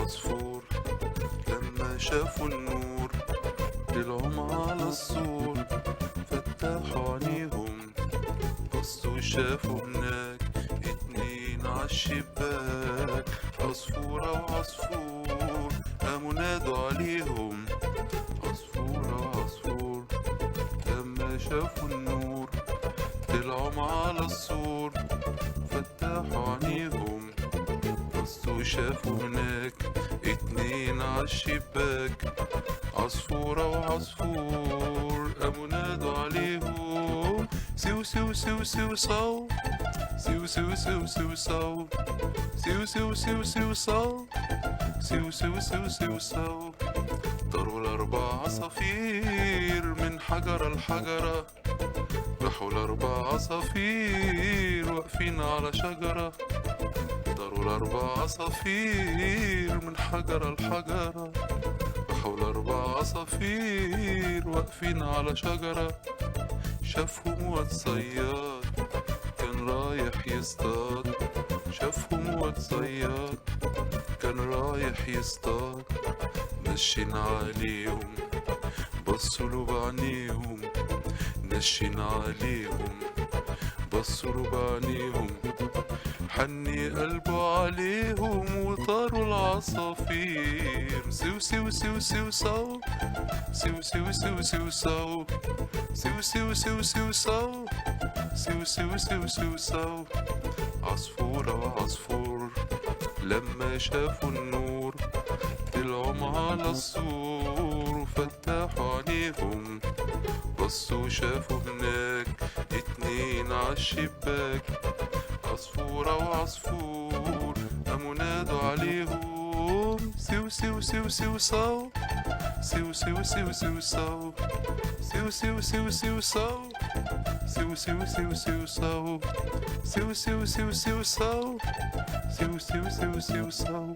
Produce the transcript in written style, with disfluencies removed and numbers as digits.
وعصفور لما شافوا النور طلعوا على السور، فتحوا عينيهم بصوا شافوا هناك اتنين عالشباك، عصفورة وعصفور قاموا نادوا عليهم. عصفورة وعصفور لما شافوا النور طلعوا على السور، فتحوا عينيهم بصوا شافوا هناك اتنين عالشباك، عصفورة وعصفور قاموا نادوا عليهم. سيو سيو سيو سيو صو، سيو سيو سيو سيو صو، سيو سيو سيو سيو صو، سيو سيو سيو سيو صو. طاروا الأربع عصافير من حجرة لحجرة، راحوا الأربع عصافير واقفين على شجرة. طاروا الأربع عصافير من حجرة لحجرة، راحوا الأربع عصافير واقفين على شجرة. شافهم واد صياد كان رايح يصطاد، شافهم واد صياد كان رايح يصطاد. نشن عليهم بصوا له بعينيهم، نشن عليهم بصوا له بعينيهم، حني قلبه عليهم وطاروا العصافير. سيو سيو سيو سيو صو، سيو سيو سيو سيو صو، سيو سيو سيو سيو صو، سيو سيو سيو سيو صو. عصفورة وعصفور لما شافوا النور طلعوا على السور، وفتحوا عينيهم بصوا شافوا هناك اتنين عالشباك، عصفورة وعصفور قاموا نادوا عليهم. سيو سيو سيو سيو صو، سيو سيو سيو سيو صو، سيو سيو سيو سيو صو، سيو سيو سيو سيو صو، سيو سيو سيو سيو صو، سيو سيو سيو سيو صو.